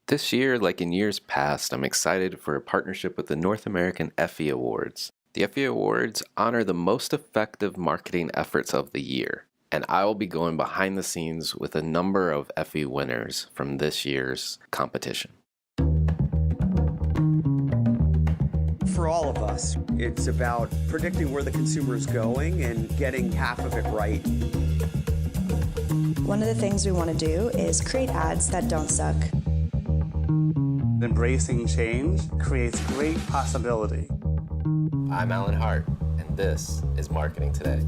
This year, like in years past, I'm excited for a partnership with the North American Effie Awards. The Effie Awards honor the most effective marketing efforts of the year, and I will be going behind the scenes with a number of Effie winners from this year's competition. For all of us, it's about predicting where the consumer is going and getting half of it right. One of the things we want to do is create ads that don't suck. Embracing change creates great possibility. I'm Alan Hart, and this is Marketing Today.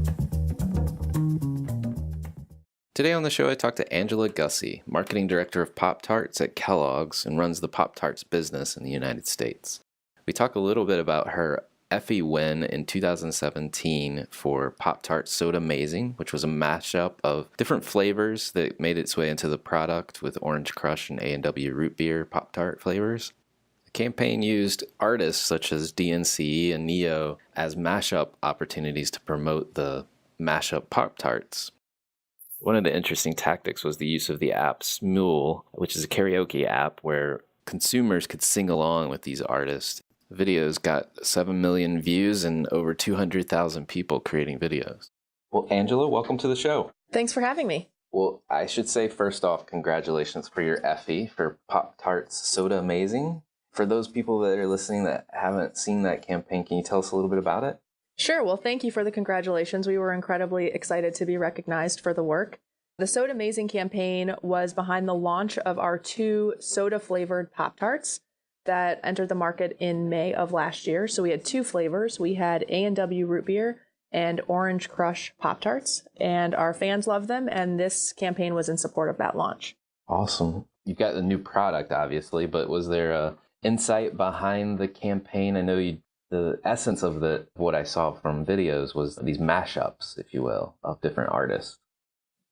Today on the show, I talked to Angela Gusse, Marketing Director of Pop-Tarts at Kellogg's and runs the Pop-Tarts business in the United States. We talk a little bit about her Effie win in 2017 for Pop-Tarts Soda-Mazing, which was a mashup of different flavors that made its way into the product with Orange Crush and A&W Root Beer Pop-Tart flavors. The campaign used artists such as DNCE and Neo as mashup opportunities to promote the mashup Pop-Tarts. One of the interesting tactics was the use of the app Smule, which is a karaoke app where consumers could sing along with these artists. Videos got 7 million views and over 200,000 people creating videos. Well, Angela, welcome to the show. Thanks for having me. Well, I should say first off, congratulations for your Effie for Pop-Tarts Soda-Mazing. For those people that are listening that haven't seen that campaign, can you tell us a little bit about it? Sure. Well, thank you for the congratulations. We were incredibly excited to be recognized for the work. The Soda-Mazing campaign was behind the launch of our 2 soda-flavored Pop-Tarts that entered the market in May of last year. So we had 2 flavors. We had A&W Root Beer and Orange Crush Pop-Tarts, and our fans loved them, and this campaign was in support of that launch. Awesome. You've got a new product, obviously, but was there a insight behind the campaign? I know the essence of what I saw from videos was these mashups, if you will, of different artists.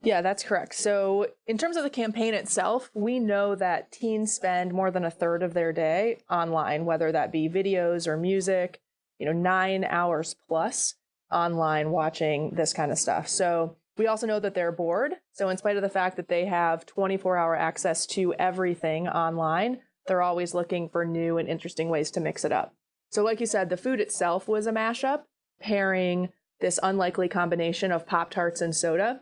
Yeah, that's correct. So in terms of the campaign itself, we know that teens spend more than a third of their day online, whether that be videos or music, 9 hours plus online watching this kind of stuff. So we also know that they're bored. So in spite of the fact that they have 24-hour access to everything online, they're always looking for new and interesting ways to mix it up. So like you said, the food itself was a mashup, pairing this unlikely combination of Pop-Tarts and soda.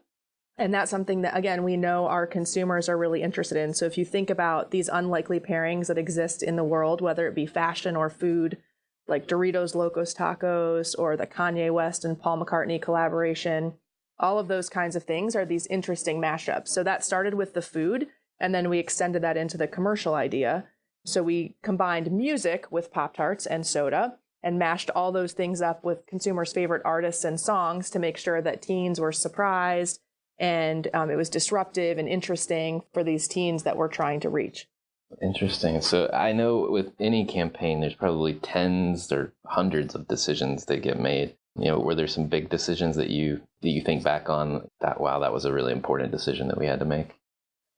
And that's something that, again, we know our consumers are really interested in. So if you think about these unlikely pairings that exist in the world, whether it be fashion or food, like Doritos Locos Tacos or the Kanye West and Paul McCartney collaboration, all of those kinds of things are these interesting mashups. So that started with the food, and then we extended that into the commercial idea. So we combined music with Pop-Tarts and soda and mashed all those things up with consumers' favorite artists and songs to make sure that teens were surprised and it was disruptive and interesting for these teens that we're trying to reach. Interesting. So I know with any campaign, there's probably tens or hundreds of decisions that get made. Were there some big decisions that you think back on that, wow, that was a really important decision that we had to make?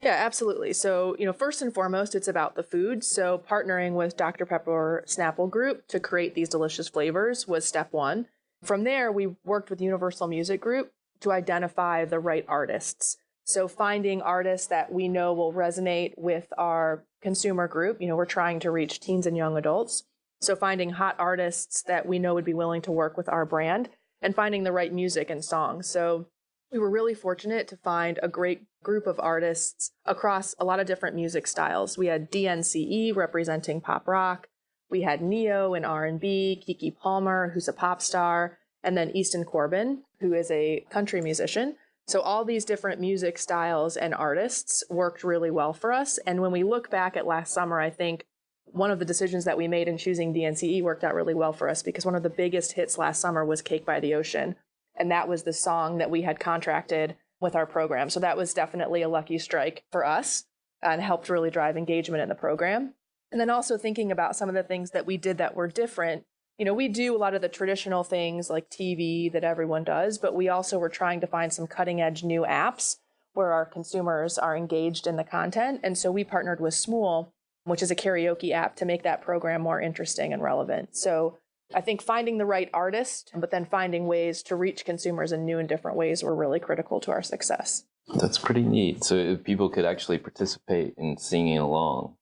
Yeah, absolutely. So, first and foremost, it's about the food. So partnering with Dr. Pepper Snapple Group to create these delicious flavors was step one. From there, we worked with Universal Music Group to identify the right artists. So finding artists that we know will resonate with our consumer group. We're trying to reach teens and young adults. So finding hot artists that we know would be willing to work with our brand and finding the right music and songs. So we were really fortunate to find a great group of artists across a lot of different music styles. We had DNCE representing pop rock. We had Neo in R&B, Keke Palmer, who's a pop star, and then Easton Corbin, who is a country musician. So all these different music styles and artists worked really well for us. And when we look back at last summer, I think one of the decisions that we made in choosing DNCE worked out really well for us because one of the biggest hits last summer was Cake by the Ocean. And that was the song that we had contracted with our program. So that was definitely a lucky strike for us and helped really drive engagement in the program. And then also thinking about some of the things that we did that were different. We do a lot of the traditional things like TV that everyone does, but we also were trying to find some cutting edge new apps where our consumers are engaged in the content. And so we partnered with Smule, which is a karaoke app, to make that program more interesting and relevant. So I think finding the right artist, but then finding ways to reach consumers in new and different ways were really critical to our success. That's pretty neat. So if people could actually participate in singing along.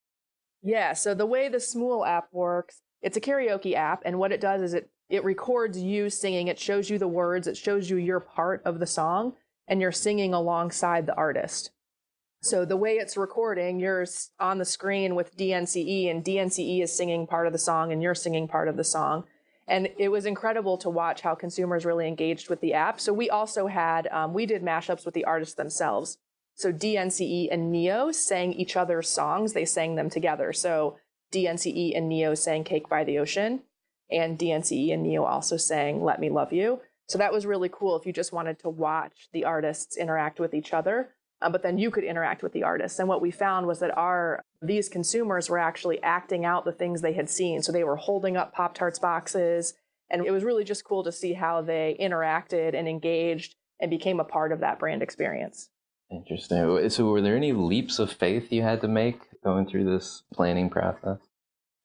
Yeah, so the way the Smool app works, it's a karaoke app, and what it does is it records you singing, it shows you the words, it shows you your part of the song, and you're singing alongside the artist. So the way it's recording, you're on the screen with DNCE, and DNCE is singing part of the song, and you're singing part of the song. And it was incredible to watch how consumers really engaged with the app. So we also had, we did mashups with the artists themselves. So DNCE and Neo sang each other's songs. They sang them together. So DNCE and Neo sang Cake by the Ocean, and DNCE and Neo also sang Let Me Love You. So that was really cool if you just wanted to watch the artists interact with each other, but then you could interact with the artists. And what we found was that these consumers were actually acting out the things they had seen. So they were holding up Pop-Tarts boxes, and it was really just cool to see how they interacted and engaged and became a part of that brand experience. Interesting. So were there any leaps of faith you had to make going through this planning process?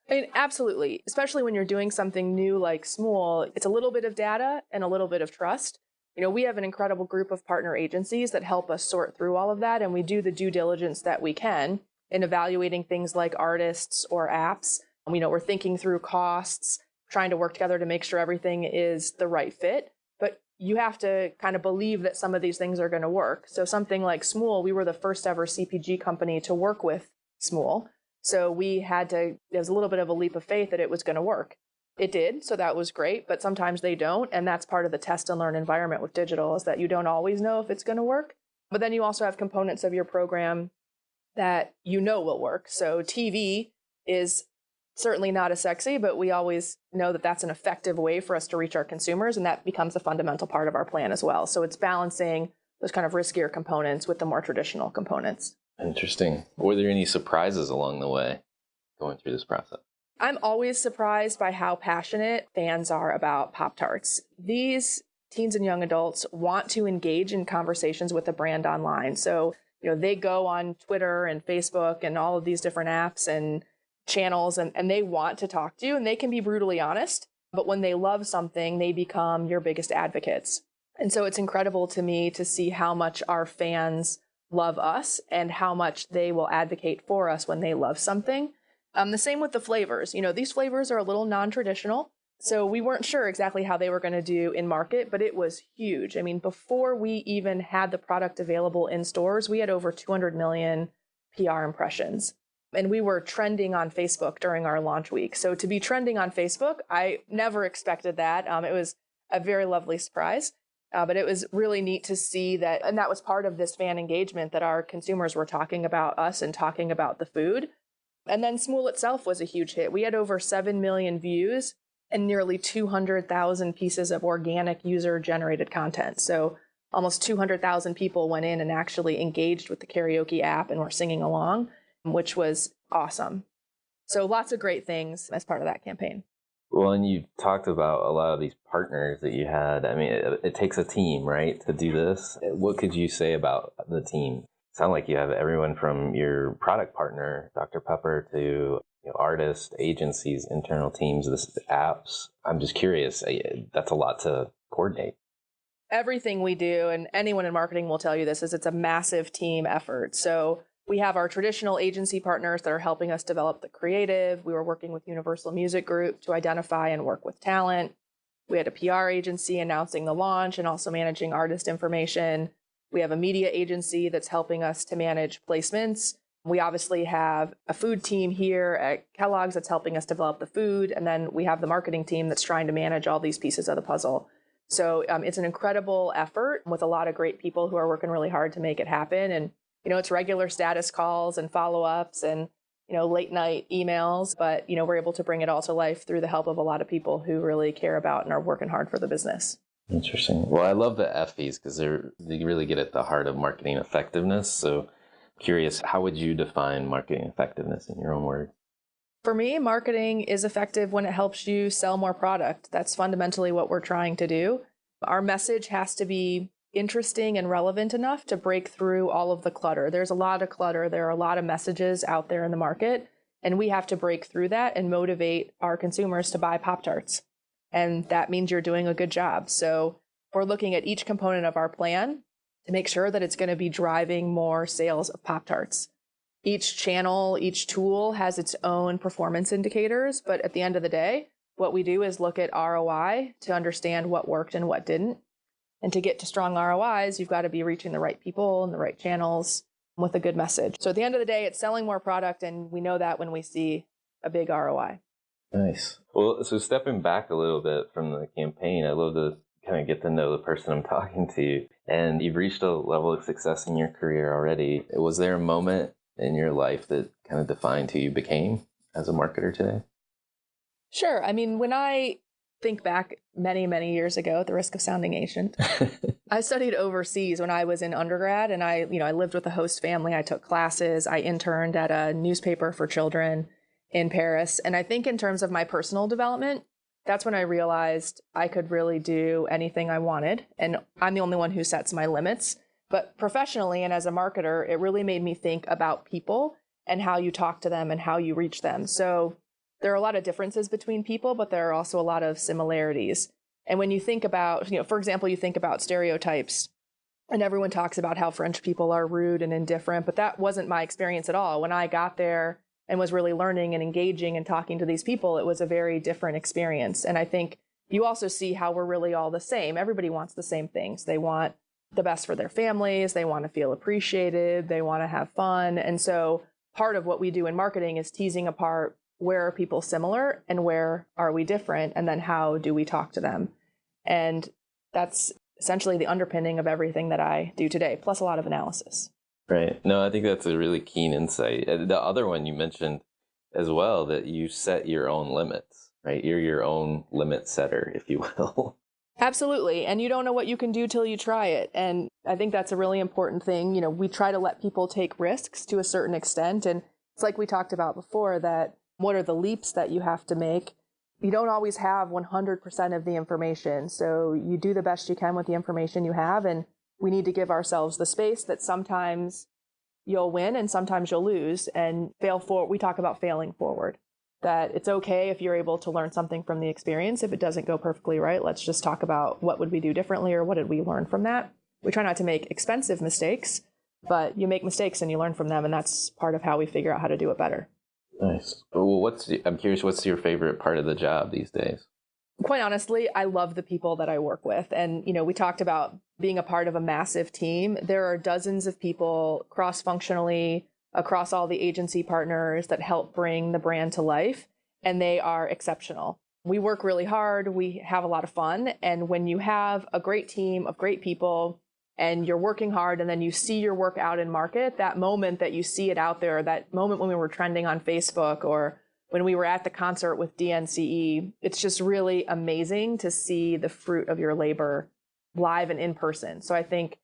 I mean, absolutely. Especially when you're doing something new like Smool, it's a little bit of data and a little bit of trust. We have an incredible group of partner agencies that help us sort through all of that, and we do the due diligence that we can in evaluating things like artists or apps. We're thinking through costs, trying to work together to make sure everything is the right fit. But you have to kind of believe that some of these things are going to work. So something like Smool, we were the first ever CPG company to work with Smool. So there was a little bit of a leap of faith that it was going to work. It did, so that was great, but sometimes they don't, and that's part of the test and learn environment with digital, is that you don't always know if it's going to work. But then you also have components of your program that will work. So TV is certainly not as sexy, but we always know that that's an effective way for us to reach our consumers, and that becomes a fundamental part of our plan as well. So it's balancing those kind of riskier components with the more traditional components. Interesting. Were there any surprises along the way going through this process? I'm always surprised by how passionate fans are about Pop-Tarts. These teens and young adults want to engage in conversations with the brand online. So, they go on Twitter and Facebook and all of these different apps and channels, and they want to talk to you, and they can be brutally honest. But when they love something, they become your biggest advocates. And so it's incredible to me to see how much our fans love us and how much they will advocate for us when they love something. The same with the flavors. These flavors are a little non-traditional, so we weren't sure exactly how they were going to do in market, but it was huge. I mean, before we even had the product available in stores, we had over 200 million PR impressions, and we were trending on Facebook during our launch week. So to be trending on Facebook, I never expected that. It was a very lovely surprise, but it was really neat to see that, and that was part of this fan engagement, that our consumers were talking about us and talking about the food. And then Smool itself was a huge hit. We had over 7 million views and nearly 200,000 pieces of organic user-generated content. So almost 200,000 people went in and actually engaged with the karaoke app and were singing along, which was awesome. So lots of great things as part of that campaign. Well, and you talked about a lot of these partners that you had. I mean, it takes a team, right, to do this. What could you say about the team? Sound like you have everyone from your product partner, Dr. Pepper, to artists, agencies, internal teams, the apps. I'm just curious. That's a lot to coordinate. Everything we do, and anyone in marketing will tell you this, is it's a massive team effort. So we have our traditional agency partners that are helping us develop the creative. We were working with Universal Music Group to identify and work with talent. We had a PR agency announcing the launch and also managing artist information. We have a media agency that's helping us to manage placements. We obviously have a food team here at Kellogg's that's helping us develop the food. And then we have the marketing team that's trying to manage all these pieces of the puzzle. So it's an incredible effort with a lot of great people who are working really hard to make it happen. And, it's regular status calls and follow-ups and, late night emails. But, we're able to bring it all to life through the help of a lot of people who really care about and are working hard for the business. Interesting. Well, I love the Effies because they really get at the heart of marketing effectiveness. So curious, how would you define marketing effectiveness in your own words? For me, marketing is effective when it helps you sell more product. That's fundamentally what we're trying to do. Our message has to be interesting and relevant enough to break through all of the clutter. There's a lot of clutter. There are a lot of messages out there in the market, and we have to break through that and motivate our consumers to buy Pop-Tarts. And that means you're doing a good job. So we're looking at each component of our plan to make sure that it's going to be driving more sales of Pop-Tarts. Each channel, each tool has its own performance indicators, but at the end of the day, what we do is look at ROI to understand what worked and what didn't. And to get to strong ROIs, you've got to be reaching the right people and the right channels with a good message. So at the end of the day, it's selling more product, and we know that when we see a big ROI. Nice. Well, so stepping back a little bit from the campaign, I'd love to kind of get to know the person I'm talking to. And you've reached a level of success in your career already. Was there a moment in your life that kind of defined who you became as a marketer today? Sure. I mean, when I think back many, many years ago, at the risk of sounding ancient, I studied overseas when I was in undergrad, and I lived with a host family. I took classes. I interned at a newspaper for children in Paris. And I think in terms of my personal development, that's when I realized I could really do anything I wanted. And I'm the only one who sets my limits. But professionally and as a marketer, it really made me think about people and how you talk to them and how you reach them. So there are a lot of differences between people, but there are also a lot of similarities. And when you think about, for example, you think about stereotypes, and everyone talks about how French people are rude and indifferent, but that wasn't my experience at all. When I got there and was really learning and engaging and talking to these people, it was a very different experience. And I think you also see how we're really all the same. Everybody wants the same things. They want the best for their families. They want to feel appreciated. They want to have fun. And so part of what we do in marketing is teasing apart where are people similar and where are we different, and then how do we talk to them. And that's essentially the underpinning of everything that I do today, plus a lot of analysis. Right. No, I think that's a really keen insight. The other one you mentioned as well, that you set your own limits, right? You're your own limit setter, if you will. Absolutely. And you don't know what you can do till you try it. And I think that's a really important thing. We try to let people take risks to a certain extent. And it's like we talked about before, that what are the leaps that you have to make? You don't always have 100% of the information. So you do the best you can with the information you have. And we need to give ourselves the space that sometimes you'll win and sometimes you'll lose and fail forward. We talk about failing forward, that it's okay if you're able to learn something from the experience. If it doesn't go perfectly right, let's just talk about what would we do differently, or what did we learn from that? We try not to make expensive mistakes, but you make mistakes and you learn from them. And that's part of how we figure out how to do it better. Nice. Well, I'm curious, what's your favorite part of the job these days? Quite honestly, I love the people that I work with. And, we talked about being a part of a massive team. There are dozens of people cross-functionally across all the agency partners that help bring the brand to life, and they are exceptional. We work really hard. We have a lot of fun. And when you have a great team of great people and you're working hard, and then you see your work out in market, that moment that you see it out there, that moment when we were trending on Facebook, or when we were at the concert with DNCE, it's just really amazing to see the fruit of your labor live and in person. So I think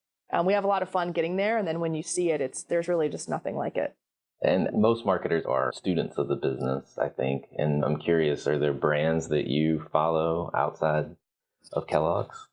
we have a lot of fun getting there. And then when you see it, there's really just nothing like it. And most marketers are students of the business, I think. And I'm curious, are there brands that you follow outside of Kellogg's?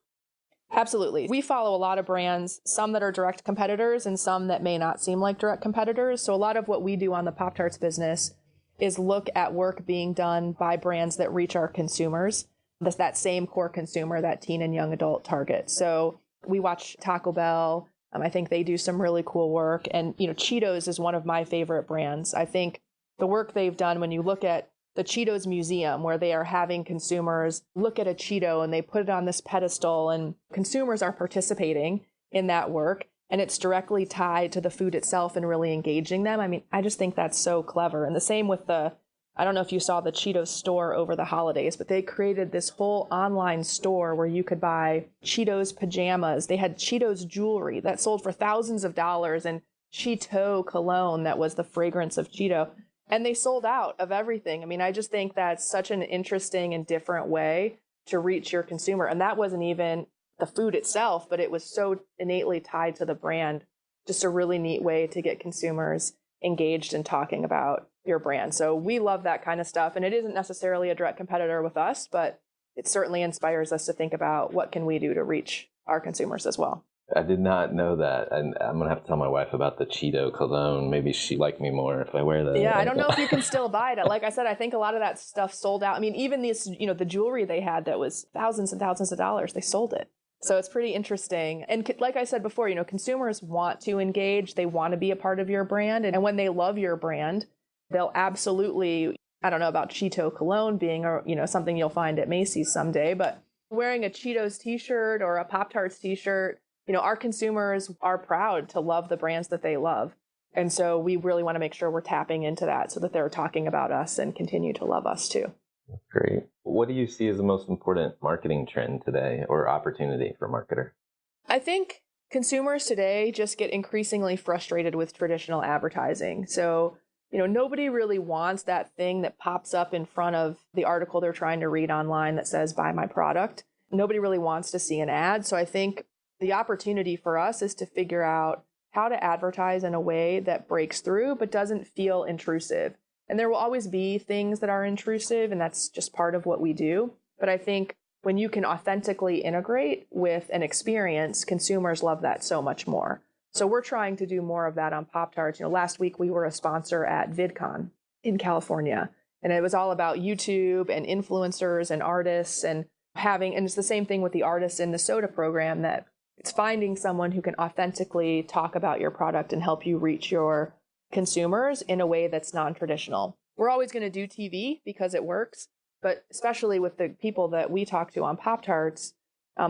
Absolutely. We follow a lot of brands, some that are direct competitors and some that may not seem like direct competitors. So a lot of what we do on the Pop-Tarts business is look at work being done by brands that reach our consumers. That's that same core consumer, that teen and young adult target. So we watch Taco Bell. I think they do some really cool work. And, Cheetos is one of my favorite brands. I think the work they've done, when you look at the Cheetos Museum, where they are having consumers look at a Cheeto and they put it on this pedestal, and consumers are participating in that work. And it's directly tied to the food itself and really engaging them. I mean, I just think that's so clever. And the same with I don't know if you saw the Cheetos store over the holidays, but they created this whole online store where you could buy Cheetos pajamas. They had Cheetos jewelry that sold for thousands of dollars, and Cheeto cologne that was the fragrance of Cheeto. And they sold out of everything. I mean, I just think that's such an interesting and different way to reach your consumer. And that wasn't even the food itself, but it was so innately tied to the brand. Just a really neat way to get consumers engaged in talking about your brand. So we love that kind of stuff. And it isn't necessarily a direct competitor with us, but it certainly inspires us to think about what can we do to reach our consumers as well. I did not know that. And I'm going to have to tell my wife about the Cheeto cologne. Maybe she like me more if I wear that. Yeah, I don't know if you can still buy it. Like I said, I think a lot of that stuff sold out. I mean, even this, the jewelry they had that was thousands and thousands of dollars, they sold it. So it's pretty interesting. And like I said before, consumers want to engage. They want to be a part of your brand. And when they love your brand, they'll absolutely, I don't know about Cheeto cologne being, something you'll find at Macy's someday, but wearing a Cheetos t-shirt or a Pop-Tarts t-shirt, our consumers are proud to love the brands that they love. And so we really want to make sure we're tapping into that so that they're talking about us and continue to love us too. Great. What do you see as the most important marketing trend today or opportunity for marketer? I think consumers today just get increasingly frustrated with traditional advertising. So, nobody really wants that thing that pops up in front of the article they're trying to read online that says, buy my product. Nobody really wants to see an ad. So I think the opportunity for us is to figure out how to advertise in a way that breaks through but doesn't feel intrusive. And there will always be things that are intrusive, and that's just part of what we do. But I think when you can authentically integrate with an experience, consumers love that so much more. So we're trying to do more of that on Pop-Tarts. Last week we were a sponsor at VidCon in California, and it was all about YouTube and influencers and artists and it's the same thing with the artists in the soda program, that it's finding someone who can authentically talk about your product and help you reach your consumers in a way that's non-traditional. We're always going to do TV because it works, but especially with the people that we talk to on Pop-Tarts,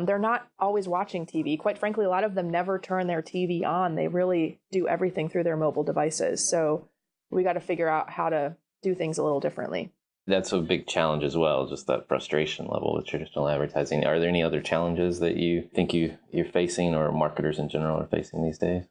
they're not always watching TV. Quite frankly, a lot of them never turn their TV on. They really do everything through their mobile devices. So we got to figure out how to do things a little differently. That's a big challenge as well, just that frustration level with traditional advertising. Are there any other challenges that you think you're facing or marketers in general are facing these days?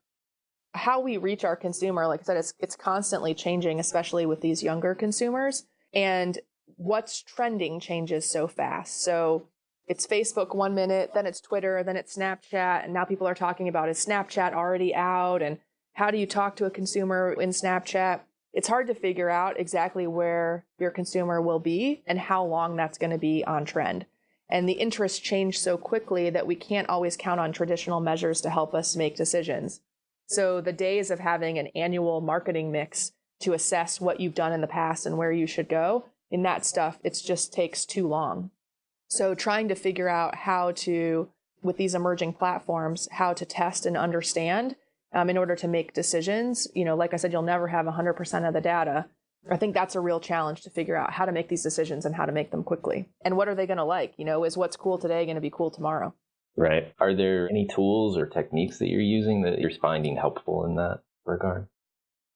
How we reach our consumer, like I said, it's constantly changing, especially with these younger consumers. And what's trending changes so fast. So it's Facebook 1 minute, then it's Twitter, then it's Snapchat. And now people are talking about, is Snapchat already out? And how do you talk to a consumer in Snapchat? It's hard to figure out exactly where your consumer will be and how long that's going to be on trend. And the interests change so quickly that we can't always count on traditional measures to help us make decisions. So the days of having an annual marketing mix to assess what you've done in the past and where you should go, in that stuff, it just takes too long. So trying to figure out how to, with these emerging platforms, how to test and understand in order to make decisions. Like I said, you'll never have 100% of the data. I think that's a real challenge to figure out how to make these decisions and how to make them quickly. And what are they going to like? Is what's cool today going to be cool tomorrow? Right. Are there any tools or techniques that you're using that you're finding helpful in that regard?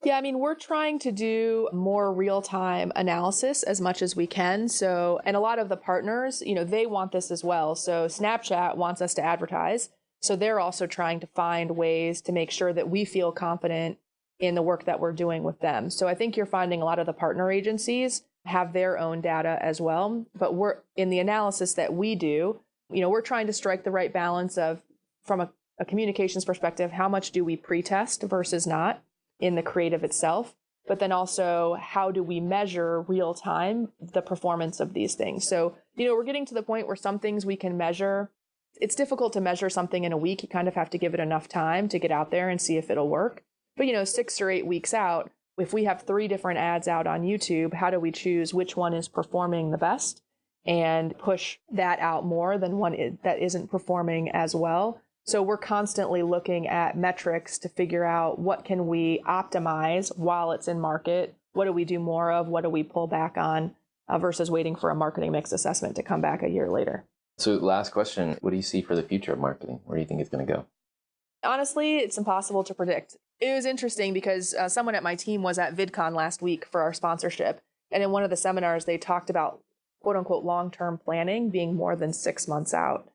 Yeah, we're trying to do more real-time analysis as much as we can. So, and a lot of the partners, they want this as well. So Snapchat wants us to advertise. So they're also trying to find ways to make sure that we feel confident in the work that we're doing with them. So I think you're finding a lot of the partner agencies have their own data as well. But we're in the analysis that we do, we're trying to strike the right balance of, from a communications perspective, how much do we pre-test versus not in the creative itself, but then also how do we measure real time the performance of these things. So, we're getting to the point where some things we can measure. It's difficult to measure something in a week. You kind of have to give it enough time to get out there and see if it'll work. But, 6 or 8 weeks out, if we have 3 different ads out on YouTube, how do we choose which one is performing the best and push that out more than one that isn't performing as well? So we're constantly looking at metrics to figure out what can we optimize while it's in market. What do we do more of? What do we pull back on versus waiting for a marketing mix assessment to come back a year later? So last question, what do you see for the future of marketing? Where do you think it's going to go? Honestly, it's impossible to predict. It was interesting because someone at my team was at VidCon last week for our sponsorship. And in one of the seminars, they talked about quote unquote long-term planning being more than 6 months out.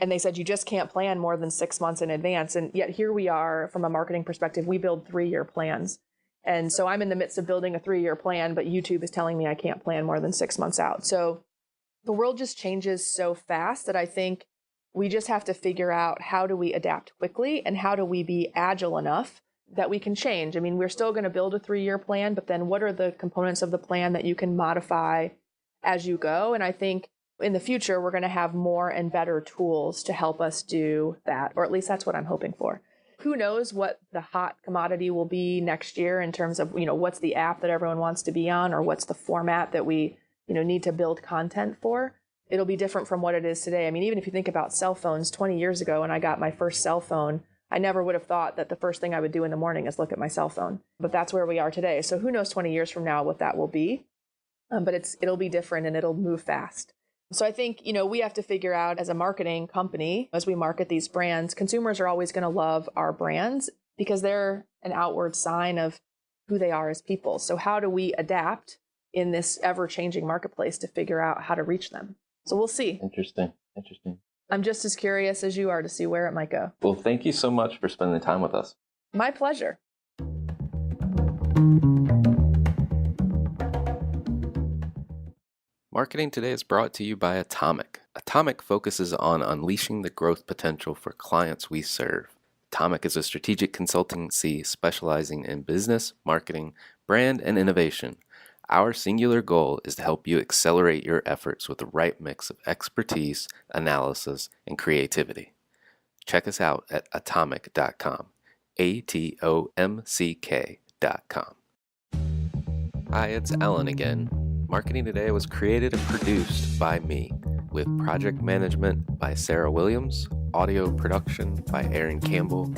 And they said, you just can't plan more than 6 months in advance. And yet here we are from a marketing perspective, we build 3-year plans. And so I'm in the midst of building a 3-year plan, but YouTube is telling me I can't plan more than 6 months out. So the world just changes so fast that I think we just have to figure out how do we adapt quickly and how do we be agile enough that we can change. We're still going to build a 3-year plan, but then what are the components of the plan that you can modify as you go? And I think in the future, we're going to have more and better tools to help us do that, or at least that's what I'm hoping for. Who knows what the hot commodity will be next year in terms of, what's the app that everyone wants to be on, or what's the format that we, need to build content for. it'll be different from what it is today. I mean, even if you think about cell phones 20 years ago when I got my first cell phone, I never would have thought that the first thing I would do in the morning is look at my cell phone. But that's where we are today. So who knows 20 years from now what that will be. But it'll be different and it'll move fast. So I think, we have to figure out as a marketing company, as we market these brands, consumers are always going to love our brands because they're an outward sign of who they are as people. So how do we adapt in this ever-changing marketplace to figure out how to reach them? So we'll see. Interesting. I'm just as curious as you are to see where it might go. Well, thank you so much for spending time with us. My pleasure. Marketing Today is brought to you by Atomic. Atomic focuses on unleashing the growth potential for clients we serve. Atomic is a strategic consultancy specializing in business, marketing, brand, and innovation. Our singular goal is to help you accelerate your efforts with the right mix of expertise, analysis, and creativity. Check us out at atomic.com. ATOMCK.com. Hi, it's Alan again. Marketing Today was created and produced by me, with project management by Sarah Williams, audio production by Aaron Campbell,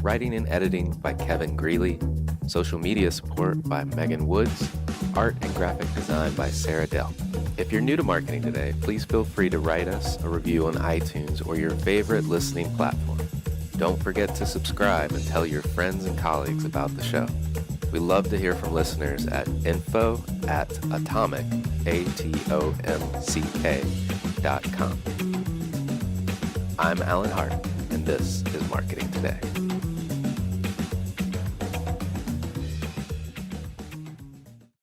writing and editing by Kevin Greeley, social media support by Megan Woods, art and graphic design by Sarah Dell. If you're new to Marketing Today, please feel free to write us a review on iTunes or your favorite listening platform. Don't forget to subscribe and tell your friends and colleagues about the show. We love to hear from listeners at info@atomic, ATOMCK.com. I'm Alan Hart, and this is Marketing Today.